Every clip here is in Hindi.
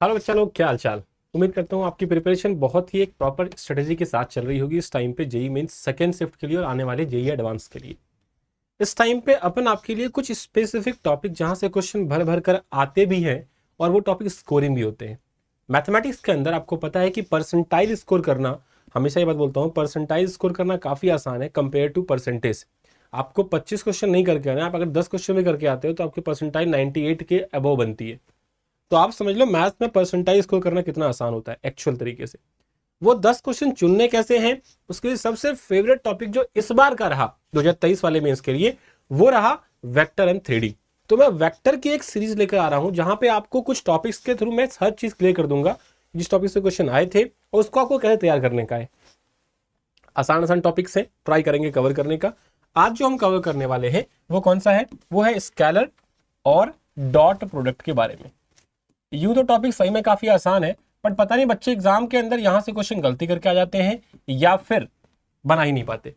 हेलो बच्चा लोग, क्या हाल चाल। उम्मीद करता हूँ आपकी प्रिपरेशन बहुत ही एक प्रॉपर स्ट्रेटेजी के साथ चल रही होगी इस टाइम पे जेई मेंस सेकंड शिफ्ट के लिए और आने वाले जेई एडवांस के लिए। इस टाइम पे अपन आपके लिए कुछ स्पेसिफिक टॉपिक जहां से क्वेश्चन भर भर कर आते भी हैं और वो टॉपिक स्कोरिंग भी होते हैं। मैथमेटिक्स के अंदर आपको पता है कि परसेंटाइल स्कोर करना, हमेशा ये बात बोलता हूँ, परसेंटाइल स्कोर करना काफ़ी आसान है कंपेयर टू परसेंटेज। आपको 25 क्वेश्चन नहीं करके आना है, आप अगर 10 क्वेश्चन भी करके आते हो तो आपकी परसेंटाइल 98 के अबव बनती है। तो आप समझ लो मैथ्स में परसेंटाइज स्कोर करना कितना आसान होता है एक्चुअल तरीके से। वो 10 क्वेश्चन चुनने कैसे हैं, उसके लिए सबसे फेवरेट टॉपिक जो इस बार का रहा 2023 वाले मेंस के लिए, वो रहा वेक्टर एंड 3D। तो मैं वेक्टर की एक सीरीज लेकर आ रहा हूं जहां पे आपको कुछ टॉपिक्स के थ्रू मैं हर चीज क्लियर कर दूंगा जिस टॉपिक से क्वेश्चन आए थे और उसको आपको कैसे तैयार करने का है। आसान आसान टॉपिक्स है, ट्राई करेंगे कवर करने का। आज जो हम कवर करने वाले हैं वो कौन सा है, वो है स्केलर और डॉट प्रोडक्ट के बारे में। यूं तो टॉपिक सही में काफी आसान है, बट पता नहीं बच्चे एग्जाम के अंदर यहां से क्वेश्चन गलती करके आ जाते हैं या फिर बना ही नहीं पाते।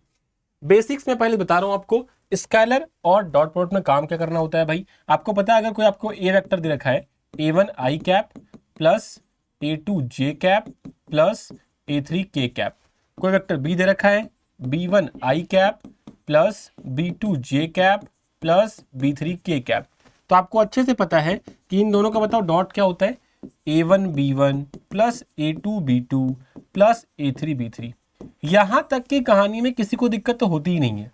बेसिक्स में पहले बता रहा हूं आपको, स्केलर और डॉट प्रोडक्ट में काम क्या करना होता है भाई। आपको पता है अगर कोई आपको ए वेक्टर दे रखा है A1 आई कैप प्लस A2 जे कैप प्लस A3 के कैप, कोई वेक्टर बी दे रखा है B1 आई कैप प्लस B2 जे कैप प्लस B3 के कैप, तो आपको अच्छे से पता है कि इन दोनों का बताओ डॉट क्या होता है, A1 B1 plus A2 B2 plus A3 B3। यहां तक की कहानी में किसी को दिक्कत तो होती ही नहीं है,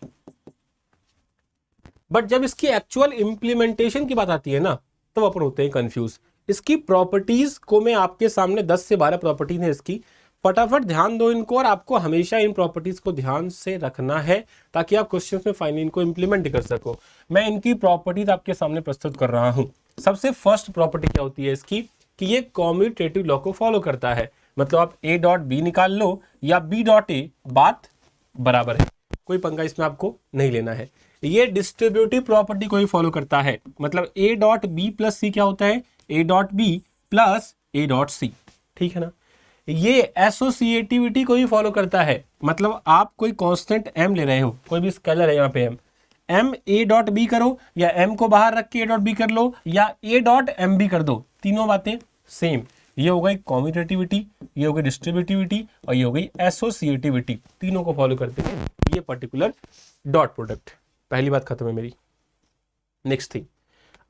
बट जब इसकी एक्चुअल इंप्लीमेंटेशन की बात आती है ना, तो अपन होते हैं कंफ्यूज। इसकी प्रॉपर्टीज को मैं आपके सामने 10 से 12 प्रॉपर्टीज है इसकी, फटाफट ध्यान दो इनको और आपको हमेशा इन प्रॉपर्टीज को ध्यान से रखना है ताकि आप क्वेश्चंस में फाइनली इनको इंप्लीमेंट कर सको। मैं इनकी प्रॉपर्टीज आपके सामने प्रस्तुत कर रहा हूं। सबसे फर्स्ट प्रॉपर्टी क्या होती है इसकी, कि ये कॉम्यूटेटिव लॉ को फॉलो करता है। मतलब आप ए डॉट बी निकाल लो या बी डॉट ए, बात बराबर है, कोई पंगा इसमें आपको नहीं लेना है। ये डिस्ट्रीब्यूटिव प्रॉपर्टी को ही फॉलो करता है। मतलब A dot B plus C क्या होता है, A dot B plus A dot C, ठीक है ना। ये एसोसिएटिविटी को ही फॉलो करता है। मतलब आप कोई कांस्टेंट एम ले रहे हो, कोई भी स्केलर है यहाँ पे एम ए डॉट बी करो या एम को बाहर रख के ए डॉट बी कर लो या ए डॉट एम बी कर दो, तीनों बातें सेम। ये हो गई कॉम्यूटेटिविटी, ये हो गई डिस्ट्रीब्यूटिविटी और ये हो गई एसोसिएटिविटी, तीनों को फॉलो करते हैं ये पर्टिकुलर डॉट प्रोडक्ट। पहली बात खत्म है मेरी। नेक्स्ट थिंग,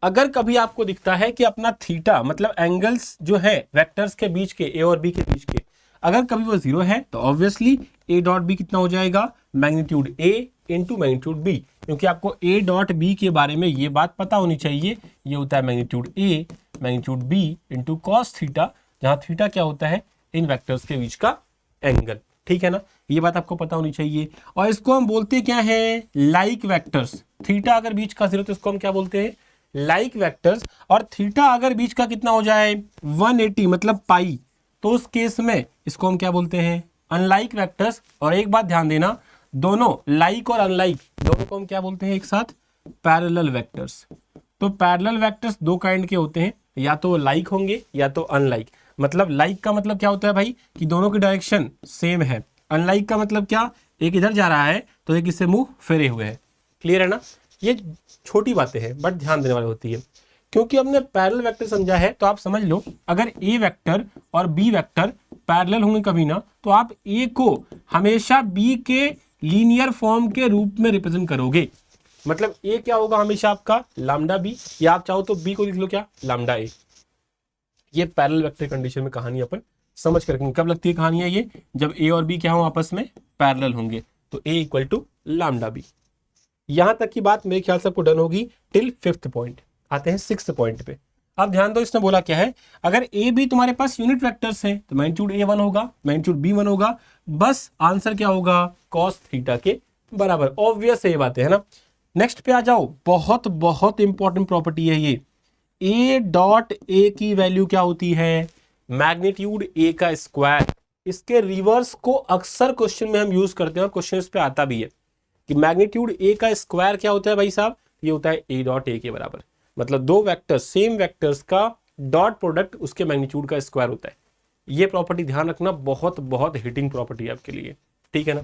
अगर कभी आपको दिखता है कि अपना थीटा मतलब एंगल्स जो है वेक्टर्स के बीच के, ए और बी के बीच के, अगर कभी वो जीरो है तो ऑब्वियसली ए डॉट बी कितना हो जाएगा, magnitude A into magnitude B. क्योंकि आपको ए डॉट बी के बारे में ये बात पता होनी चाहिए, ये होता है magnitude A magnitude B into cos theta, जहां थीटा क्या होता है, इन वेक्टर्स के बीच का एंगल, ठीक है ना। ये बात आपको पता होनी चाहिए। और इसको हम बोलते क्या है, लाइक वेक्टर्स। थीटा अगर बीच का जीरो तो इसको हम क्या बोलते हैं, लाइक वेक्टर्स। और थीटा अगर बीच का कितना हो जाए 180 मतलब पाई, तो उस केस में इसको हम क्या बोलते हैं, अनलाइक वेक्टर्स। और एक बात ध्यान देना, दोनों लाइक और अनलाइक दोनों को हम क्या बोलते हैं एक साथ, पैरेलल वेक्टर्स। तो पैरेलल वेक्टर्स दो काइंड के होते हैं, या तो लाइक होंगे या तो अनलाइक। मतलब लाइक का मतलब क्या होता है भाई, कि दोनों की डायरेक्शन सेम है। अनलाइक का मतलब क्या, एक इधर जा रहा है तो एक इससे मुंह फेरे हुए है। क्लियर है ना। ये छोटी बातें हैं बट ध्यान देने वाली होती है। क्योंकि हमने पैरेलल वेक्टर समझा है तो आप समझ लो, अगर ए वेक्टर और बी वेक्टर पैरेलल होंगे कभी ना, तो आप ए को हमेशा बी के लीनियर फॉर्म के रूप में रिप्रेजेंट करोगे। मतलब ए क्या होगा हमेशा आपका लैम्डा बी, या आप चाहो तो बी को लिख लो क्या, लैम्डा ए। ये पैरेलल वेक्टर कंडीशन में कहानी अपन समझ कर रखेंगे। कब लगती है कहानी है ये, जब ए और बी क्या हो आपस में पैरेलल होंगे, तो ए इक्वल टू लैम्डा बी। यहां तक की बात मेरे ख्याल से आपको डन होगी टिल 5th पॉइंट। आते हैं 6th पॉइंट पे। अब ध्यान दो, इसने बोला क्या है, अगर ए बी तुम्हारे पास यूनिट वेक्टर्स हैं तो मैग्नीट्यूड ए 1 होगा, मैग्नीट्यूड बी 1 होगा, बस आंसर क्या होगा, कॉस थीटा के बराबर। ऑब्वियस है ये बातें, है ना। नेक्स्ट पे आ जाओ, बहुत बहुत इंपॉर्टेंट प्रॉपर्टी है ये। ए डॉट ए की वैल्यू क्या होती है, मैग्नीट्यूड ए का स्क्वायर। इसके रिवर्स को अक्सर क्वेश्चन में हम यूज करते हैं और क्वेश्चन इस पे आता भी है कि मैग्नीट्यूड ए का स्क्वायर क्या होता है भाई साहब, ये होता है ए डॉट ए के बराबर। मतलब दो वेक्टर्स, सेम वेक्टर्स का डॉट प्रोडक्ट उसके मैग्नीट्यूड का स्क्वायर होता है। ये प्रॉपर्टी ध्यान रखना, बहुत बहुत हिटिंग प्रॉपर्टी है आपके लिए, ठीक है ना।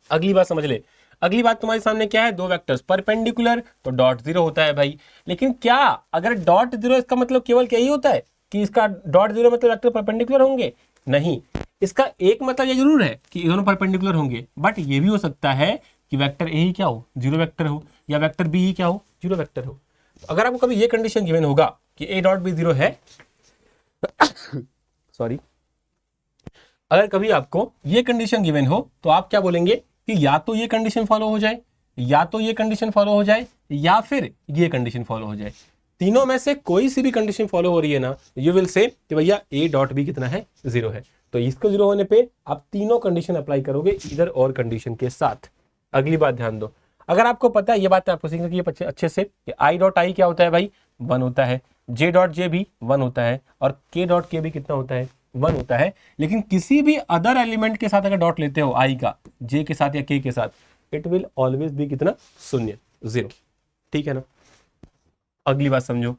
अगली बात समझ ले, अगली बात तुम्हारे सामने क्या है, दो वेक्टर्स परपेंडिकुलर तो डॉट जीरो होता है भाई। लेकिन क्या अगर डॉट जीरो, इसका मतलब केवल क्या ही होता है कि इसका डॉट जीरो मतलब वेक्टर परपेंडिकुलर होंगे? नहीं, इसका एक मतलब ये जरूर है कि दोनों परपेंडिकुलर होंगे, बट ये भी हो सकता है कि वेक्टर ए ही क्या हो, जीरो वेक्टर हो, या वेक्टर बी ही क्या हो, जीरो वेक्टर हो। तो अगर आपको कभी ये कंडीशन गिवन होगा कि ए डॉट बी जीरो है सॉरी, अगर कभी आपको ये कंडीशन गिवन हो तो आप क्या बोलेंगे कि या तो ये कंडीशन फॉलो हो जाए, या तो ये कंडीशन फॉलो हो जाए, या फिर ये कंडीशन फॉलो हो जाए। तीनों में से कोई सी भी कंडीशन फॉलो हो रही है ना, यू विल से कि भैया ए डॉट बी कितना है, जीरो है। तो इसको जीरो होने पे आप तीनों कंडीशन अप्लाई करोगे इधर और कंडीशन के साथ। अगली बात ध्यान दो, अगर आपको पता है, ये बात आपको सीखने की है अच्छे से कि आई डॉट आई क्या होता है भाई, वन होता है, जे डॉट जे भी वन होता है, और के डॉट के भी कितना होता है, वन होता है। लेकिन किसी भी अदर एलिमेंट के साथ अगर डॉट लेते हो आई का, जे के साथ या के के साथ, इट विल ऑलवेज बी कितना, शून्य, जीरो। ठीक है ना। अगली बात समझो,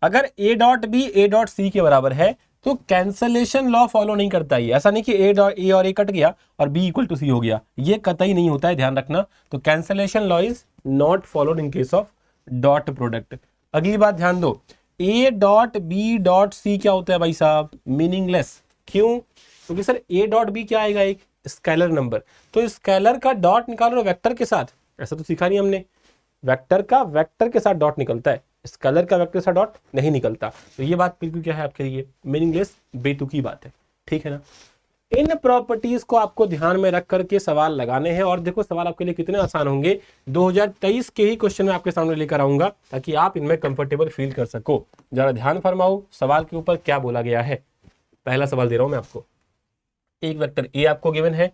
अगर A dot B A dot C के बराबर है तो कैंसलेशन लॉ फॉलो नहीं करता ही। ऐसा नहीं कि ए और ए कट गया और बी इक्वल टू सी हो गया, ये कतई नहीं होता है, ध्यान रखना। तो cancellation law is not followed in case of dot product. अगली बात ध्यान दो, A dot B dot C क्या होता है भाई साहब, मीनिंगलेस। क्यों? क्योंकि सर ए डॉट बी क्या आएगा, एक स्केलर नंबर, तो स्केलर का डॉट निकालो वेक्टर के साथ, ऐसा तो सीखा नहीं हमने। वेक्टर का वेक्टर के साथ डॉट निकलता है, स्केलर का वेक्टर के साथ डॉट नहीं निकलता। तो ये बात बिल्कुल क्या है आपके लिए, मीनिंगलेस, बेतुकी बात है। ठीक है ना। इन प्रॉपर्टीज को आपको ध्यान में रख करके सवाल लगाने हैं, और देखो सवाल आपके लिए कितने आसान होंगे, 2023 के ही क्वेश्चन में आपके सामने लेकर आऊंगा ताकि आप इनमें कंफर्टेबल फील कर सको। जरा ध्यान फरमाओ सवाल के ऊपर क्या बोला गया है। पहला सवाल दे रहा हूं मैं आपको, एक वेक्टर ए आपको गिवन है,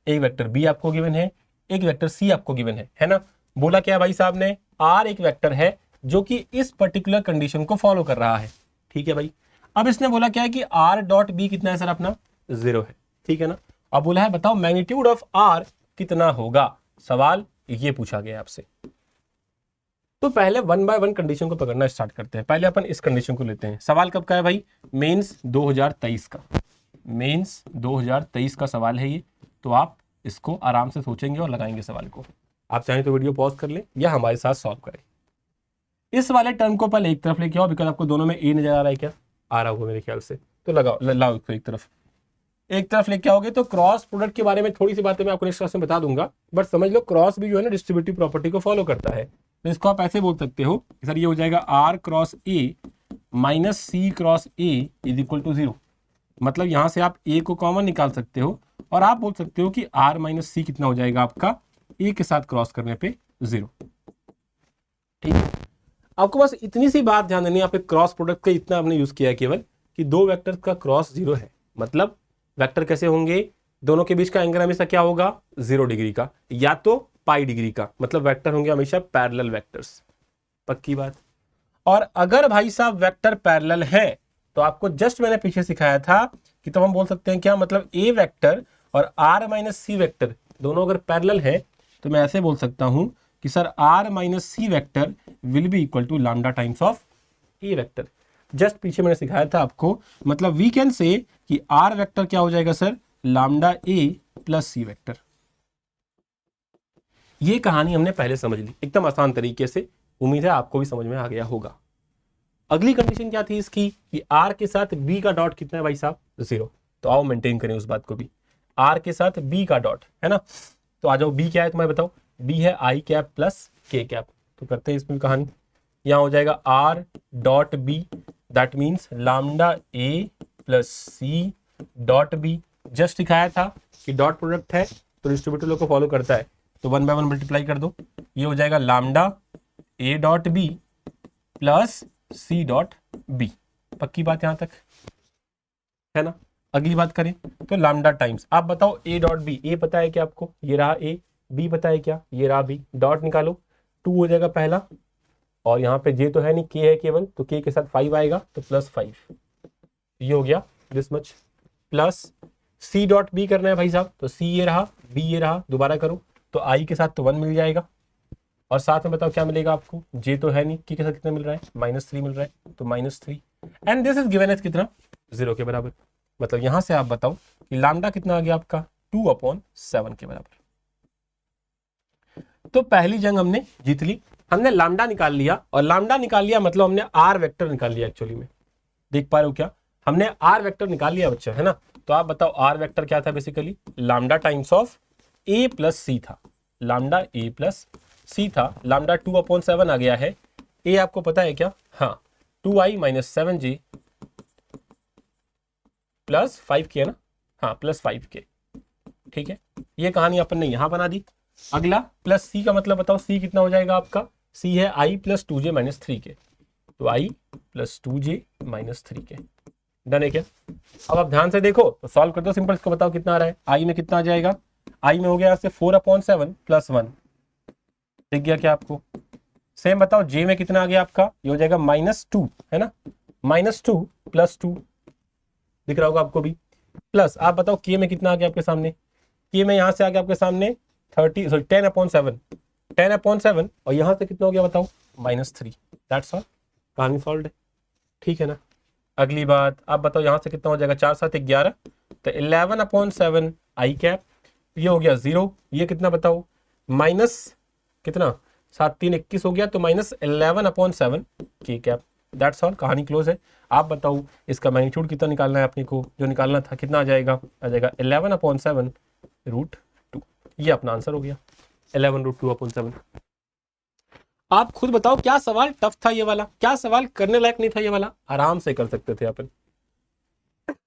एक वेक्टर बी आपको गिवन है, एक वेक्टर सी आपको गिवन है ना। बोला क्या भाई साहब ने, आर एक वेक्टर है जो कि इस पर्टिकुलर कंडीशन को फॉलो कर रहा है। ठीक है भाई। अब इसने बोला क्या है कि आर डॉट बी कितना है सर अपना, जीरो है। ठीक है ना। अब बोला है बताओ मैग्नीट्यूड ऑफ आर कितना होगा, सवाल ये पूछा गया आपसे। तो पहले वन बाय वन कंडीशन को पकड़ना स्टार्ट करते हैं। पहले अपन इस कंडीशन को लेते हैं। सवाल कब का है भाई, मेंस 2023 का, मेंस 2023 का सवाल है ये। तो आप इसको आराम से सोचेंगे और लगाएंगे सवाल को। आप चाहें तो वीडियो पॉज कर ले या हमारे साथ सॉल्व करें। इस वाले टर्म को पहले एक तरफ लेके आओ, बिकॉज आपको दोनों में ए नजर आ रहा है, क्या आ रहा होगा मेरे ख्याल से। तो लगाओ, लाओ इसको एक तरफ लेके आओगे तो क्रॉस प्रोडक्ट के बारे में थोड़ी सी बातें मैं आपको नेक्स्ट क्लास में बता दूंगा, बट समझ लो क्रॉस भी जो है ना डिस्ट्रीब्यूटिव प्रॉपर्टी को फॉलो करता है। तो इसको आप ऐसे बोल सकते हो सर, ये हो जाएगा R cross A minus C cross A is equal to zero. मतलब यहां से आप ए को कॉमन निकाल सकते हो और आप बोल सकते हो कि आर माइनस सी कितना हो जाएगा आपका, ए के साथ क्रॉस करने पे जीरो। ठीक है। आपको बस इतनी सी बात ध्यान देनी है, यहाँ पे क्रॉस प्रोडक्ट का इतना आपने यूज किया है केवल कि दो वेक्टर का क्रॉस जीरो है। मतलब वेक्टर कैसे होंगे, दोनों के बीच का एंगल हमेशा क्या होगा, 0 डिग्री का या तो पाई डिग्री का। मतलब वेक्टर होंगे हमेशा पैरेलल वेक्टर्स, पक्की बात। और अगर भाई साहब वेक्टर पैरेलल है तो आपको जस्ट मैंने पीछे सिखाया था कि तो हम बोल सकते हैं क्या, मतलब ए वेक्टर और आर माइनस सी वेक्टर दोनों अगर पैरेलल है तो मैं ऐसे बोल सकता हूं कि sir R minus C vector will be equal to lambda times of A vector. Just पीछे मैंने सिखाया था आपको। मतलब वी कैन से कि आर वेक्टर क्या हो जाएगा sir, lambda A plus C vector. ये कहानी हमने पहले समझ ली एकदम आसान तरीके से, उम्मीद है आपको भी समझ में आ गया होगा। अगली कंडीशन क्या थी इसकी कि आर के साथ बी का डॉट कितना है भाई साहब, जीरो। तो आओ मेंटेन करें उस बात को भी, आर के साथ बी का डॉट है ना। तो आ जाओ, बी क्या है तुम्हें बताओ, बी है I cap plus K cap. तो करते हैं इसमें कहानी, यहां हो जाएगा R dot B, that means lambda A plus C dot B. Just दिखाया था कि डॉट प्रोडक्ट है तो डिस्ट्रीब्यूटिव लॉ को फॉलो करता है, तो 1 बाय 1 मल्टीप्लाई कर दो, ये हो जाएगा lambda A dot B plus C dot B. पक्की बात यहां तक है ना। अगली बात करें तो लैम्डा टाइम्स, आप बताओ ए डॉट बी, ए पता है क्या आपको, ये रहा ए, बी पता है क्या, ये रहा बी। डॉट निकालो, 2 हो जाएगा पहला, और यहाँ पे जे तो है नहीं, के है केवल, तो के के साथ 5 आएगा तो प्लस 5, ये हो गया this much. Plus C dot B करना है भाई साहब, तो सी ये रहा, बी ये रहा, दोबारा करो तो आई के साथ तो 1 मिल जाएगा, और साथ में बताओ क्या मिलेगा आपको, जे तो है नहीं, के साथ कितना मिल रहा है, -3 मिल रहा है, तो -3। And this is given as कितना, 0 के बराबर। मतलब यहां से आप बताओ कि लैम्डा कितना आ गया आपका, 2/7 के बराबर। तो पहली जंग हमने जीत ली, हमने लैम्डा निकाल लिया, और लैम्डा निकाल लिया मतलब हमने आर वेक्टर निकाल लिया। एक्चुअली में देख पा रहे हो क्या, हमने आर वेक्टर निकाल लिया बच्चा, है ना। तो आप बताओ आर वेक्टर क्या था, basically lambda times of A plus C था, लैम्डा ए प्लस सी था, लैम्डा 2/7 आ गया है। ए आपको पता है क्या, हाँ 2i minus 7j plus 5k है ना, हाँ प्लस 5k, ठीक है। ये कहानी अपन ने यहां बना दी। अगला प्लस सी का मतलब बताओ, सी कितना हो जाएगा आपका, सी है i plus 2j minus 3k, तो i plus 2j minus 3k, done है क्या। अब आप ध्यान से देखो तो सॉल्व कर दो सिंपल, इसको बताओ कितना आ रहा है, आई में कितना आ जाएगा, आई में हो गया यहाँ से 4/7 प्लस 1, दिख गया क्या आपको। सेम बताओ जे में कितना आ गया आपका, ये हो जाएगा -2, है ना, -2 प्लस 2, दिख रहा होगा आपको भी। प्लस आप बताओ के में कितना आ गया आपके सामने, के में यहाँ से आ गया आपके सामने 10/7 और यहाँ से कितना हो गया बताओ -3, दैट्स ऑल, कहानी सॉल्व है, ठीक है ना। अगली बात आप बताओ यहाँ से कितना हो जाएगा, 4 7 11, तो 11/7 आई कैप, ये हो गया 0, ये कितना बताओ माइनस कितना 7 3 21 हो गया, तो -11/7 के कैप, दैट्स ऑल, कहानी क्लोज है। आप बताओ इसका मैग्नीट्यूड कितना निकालना है अपने को, जो निकालना था कितना आ जाएगा 11/7√2, ये अपना आंसर हो गया 11√2/7। आप खुद बताओ क्या सवाल टफ था ये वाला, क्या सवाल करने लायक नहीं था ये वाला, आराम से कर सकते थे अपन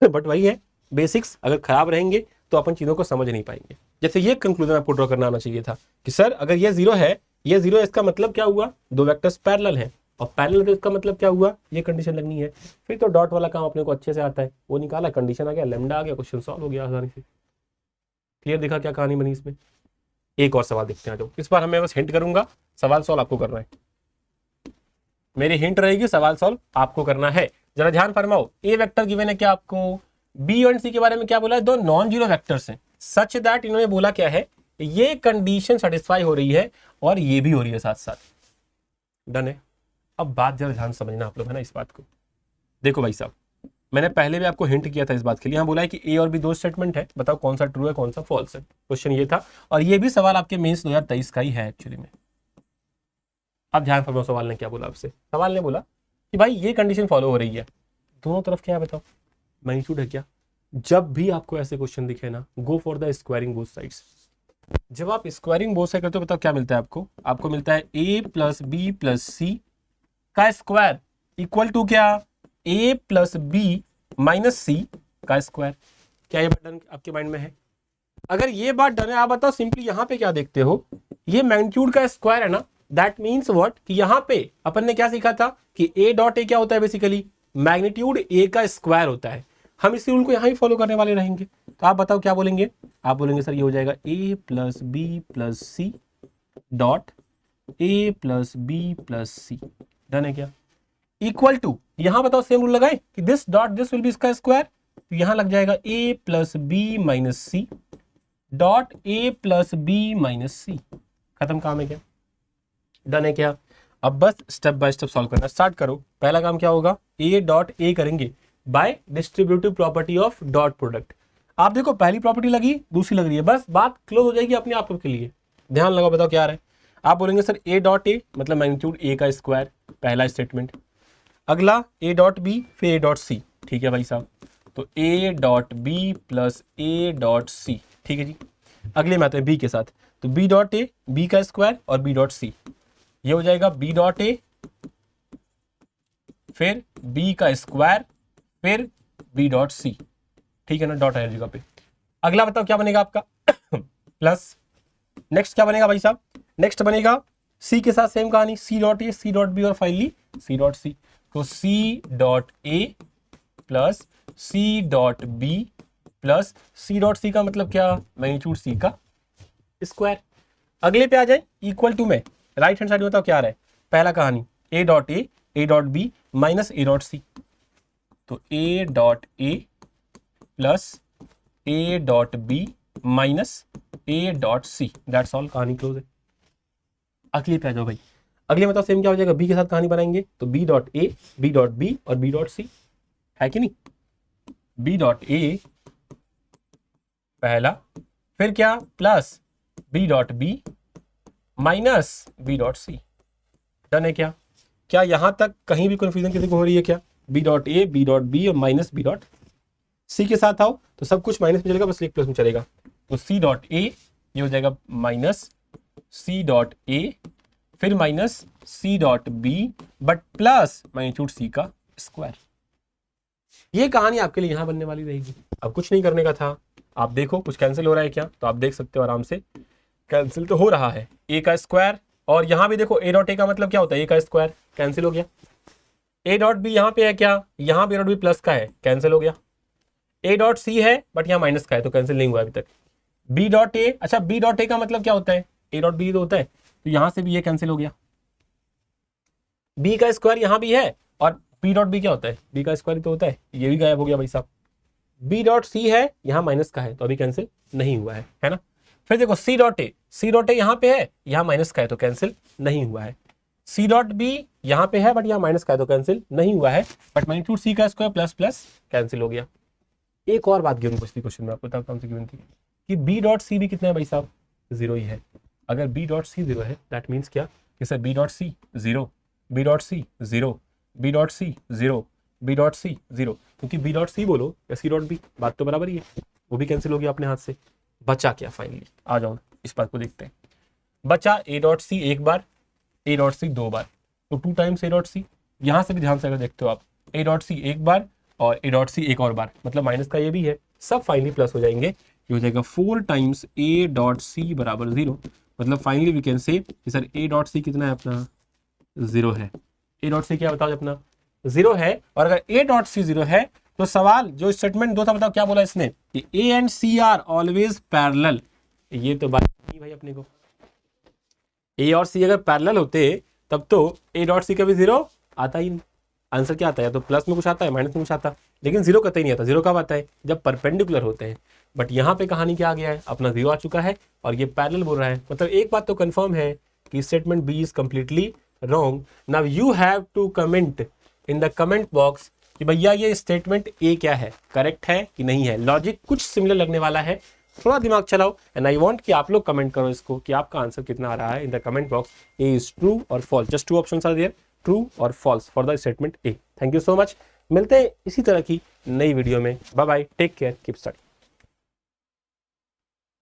बट वही है बेसिक्स, अगर खराब रहेंगे तो अपन चीजों को समझ नहीं पाएंगे। जैसे ये कंक्लूजन आपको ड्रॉ करना आना चाहिए था कि सर अगर ये 0 है, ये 0 इसका मतलब क्या हुआ, दो वेक्टर्स पैरेलल हैं, और पैरेलल तो इसका मतलब क्या हुआ, ये कंडीशन लगनी है। फिर तो डॉट वाला काम अपने को अच्छे से आता है, वो निकाला, कंडीशन आ गया, लैम्डा आ गया, क्वेश्चन सॉल्व हो गया आसानी से। क्लियर दिखा क्या कहानी बनी इसमें। एक और सवाल देखते हैं, जो इस बार हमें बस हिंट करूंगा, सवाल सॉल्व आपको करना है, मेरी हिंट रहेगी, सवाल सॉल्व आपको करना है। जरा ध्यान फरमाओ, ए वेक्टर गिवन है क्या आपको, बी और सी के बारे में क्या बोला है, दो नॉन जीरो वेक्टर्स हैं, सच दैट इन्होंने बोला क्या है, ये कंडीशन सेटिस्फाई हो रही है और ये भी हो रही है साथ साथ, डन है। अब बात जरा ध्यान समझना आप लोग, है ना इस बात को। देखो भाई साहब, मैंने पहले भी आपको हिंट किया था इस बात के लिए, यहाँ बोला है कि ए और बी दो स्टेटमेंट है, बताओ कौन सा ट्रू है कौन सा फॉल्स है, क्वेश्चन ये था। और ये भी सवाल आपके मेंस 2023 का ही है एक्चुअली में। अब ध्यान फरमाओ सवाल ने क्या बोला आपसे, सवाल ने बोला कि भाई ये कंडीशन फॉलो हो रही है, दोनों तरफ क्या है बताओ, मैग्नीट्यूड है क्या। जब भी आपको ऐसे क्वेश्चन दिखे ना, go for the squaring both sides. जब आप स्क्वायरिंग बोथ साइड करते हो बताओ क्या मिलता है आपको, आपको मिलता है a प्लस बी प्लस सी का स्क्वायर इक्वल टू क्या, a प्लस बी माइनस सी का स्क्वायर। क्या ये बात डन आपके माइंड में है। अगर ये बात डन है, आप बताओ सिंपली यहाँ पे क्या देखते हो, ये मैग्नीट्यूड का स्क्वायर है ना, दैट मीन्स व्हाट कि यहाँ पे अपन ने क्या सीखा था कि a डॉट ए क्या होता है, बेसिकली मैग्नीट्यूड a का स्क्वायर होता है। हम इस रूल को यहाँ ही फॉलो करने वाले रहेंगे। तो आप बताओ क्या बोलेंगे, आप बोलेंगे सर ये हो जाएगा a plus B plus C dot a plus B plus C, done है क्या। इक्वल टू यहां बताओ सेम रूल लगाए कि this dot this will be इसका स्क्वायर, तो यहां लग जाएगा a plus B minus C dot a plus B minus C, खत्म काम है क्या, डन है क्या। अब बस स्टेप बाय स्टेप सॉल्व करना स्टार्ट करो। पहला काम क्या होगा, a डॉट a करेंगे by distributive property of dot product. आप देखो पहली प्रॉपर्टी लगी, दूसरी लग रही है, बस बात क्लोज हो जाएगी अपने आप के लिए। ध्यान लगाओ, बताओ क्या आ रहा है। आप बोलेंगे सर a डॉट a मतलब मैग्नीट्यूड a का स्क्वायर, पहला स्टेटमेंट। अगला a डॉट b फिर a डॉट c, ठीक है भाई साहब, तो a dot b plus a dot c, ठीक है जी। अगले में आते हैं b के साथ, तो b डॉट a b का स्क्वायर और b डॉट c, ये हो जाएगा b डॉट a फिर b का स्क्वायर फिर b डॉट c, ठीक है ना, डॉट आएगा जगह पे। अगला बताओ क्या बनेगा आपका प्लस, नेक्स्ट क्या बनेगा भाई साहब, नेक्स्ट बनेगा c के साथ सेम कहानी, c dot a c dot b और फाइनली c डॉट c, तो c dot a plus c dot b plus c dot c का मतलब क्या, मैग्नीट्यूड c का स्क्वायर। अगले पे आ जाए इक्वल टू में, राइट हैंड साइड में बताओ क्या आ रहा है, पहला कहानी a dot b minus a dot c, तो a dot a plus a dot b minus a dot c, that's all, कहानी क्लोज है। अगले पे आ जाओ भाई, अगले में तो सेम क्या हो जाएगा, b के साथ कहानी बनाएंगे, तो b dot a b dot b और b डॉट c, है कि नहीं, b डॉट a पहला फिर क्या plus b dot b minus b dot c, done है क्या। क्या यहां तक कहीं भी कंफ्यूजन किसी को हो रही है क्या, B dot A, B dot B और माइनस बी डॉट सी के साथ आओ तो सब कुछ माइनस में चलेगा, बस एक प्लस में चलेगा। तो सी डॉट ए ये हो जाएगा माइनस सी डॉट ए, फिर minus C dot B but plus magnitude C का स्क्वायर। ये कहानी आपके लिए यहां बनने वाली रहेगी। अब कुछ नहीं करने का था, आप देखो कुछ कैंसिल हो रहा है क्या, तो आप देख सकते हो आराम से कैंसिल तो हो रहा है, ए का स्क्वायर। और यहां भी देखो ए डॉट ए का मतलब क्या होता है, ए का स्क्वायर, कैंसिल हो गया। ए डॉट बी यहां पे है क्या, यहां पे डॉट बी प्लस का है, कैंसिल हो गया। ए डॉट सी है बट यहां माइनस का है तो कैंसिल नहीं हुआ अभी तक। बी डॉट ए, अच्छा बी डॉट ए का मतलब क्या होता है, ए डॉट बी तो होता है, तो यहां से भी ये कैंसिल हो गया। बी का स्क्वायर यहां भी है और बी डॉट बी क्या होता है, बी का स्क्वायर तो होता है, ये भी गायब हो गया भाई साहब। बी डॉट सी है यहां माइनस का है तो अभी कैंसिल नहीं हुआ है ना। फिर देखो सी डॉट ए, सी डॉट ए यहां पे है, यहां माइनस का है तो कैंसिल नहीं हुआ है। सी डॉट बी यहां पे है बट यहां माइनस का है तो कैंसिल नहीं हुआ है, बट मैग्नीट्यूड सी का स्क्वायर प्लस प्लस कैंसिल हो गया। एक और बात गिवन पूछती क्वेश्चन में आपको बताता हूं गिवन थी कि बी डॉट सी भी कितना है भाई साहब, जीरो ही है। अगर बी डॉट सी जीरो है दैट मीन्स क्या कि sir B dot C zero, B dot C zero, B dot C zero, B dot C zero, क्योंकि बी डॉट सी बोलो या सी डॉट बी बात तो बराबर ही है, वो भी कैंसिल हो गया अपने हाथ से। बचा क्या फाइनली, आ जाओ इस बात को देखते हैं। बचा ए डॉट सी एक बार, ए डॉट सी दो बार, तो 2 टाइम्स ए डॉट सी। यहां से भी ध्यान से अगर देखते हो आप, ए डॉट सी एक बार और ए डॉट सी एक और बार, मतलब माइनस का ये भी है, सब फाइनली प्लस हो जाएंगे। ये हो जाएगा 4 टाइम्स ए डॉट सी बराबर 0, मतलब फाइनली वी कैन से कि सर ए डॉट सी कितना है अपना, 0 है। ए डॉट सी क्या बताओ अपना 0 है। और अगर ए डॉट सी 0 है तो सवाल जो स्टेटमेंट दो था बताओ क्या बोला इसने कि A and C are always parallel. ये तो बात नहीं भाई अपने को, ए और सी अगर पैरेलल होते तब तो ए डॉट सी का भी 0 आता ही नहीं। आंसर क्या आता है, या तो प्लस में कुछ आता है माइनस में कुछ आता है, लेकिन 0 कतई नहीं आता। 0 कब आता है, जब परपेंडिकुलर होते हैं। बट यहाँ पे कहानी क्या आ गया है, अपना 0 आ चुका है और ये पैरेलल बोल रहा है। मतलब एक बात तो कंफर्म है कि statement B is completely wrong. Now you have to comment in the comment box कि भैया ये स्टेटमेंट ए क्या है, करेक्ट है कि नहीं है। लॉजिक कुछ सिमिलर लगने वाला है, थोड़ा दिमाग चलाओ। एंड आई वांट कि आप लोग कमेंट करो इसको कि आपका आंसर कितना आ रहा है in the comment box. A is true और false, just 2 options are there, true और false for the statement A. Thank you so much, मिलते हैं इसी तरह की नई वीडियो में। Bye bye, take care, keep study.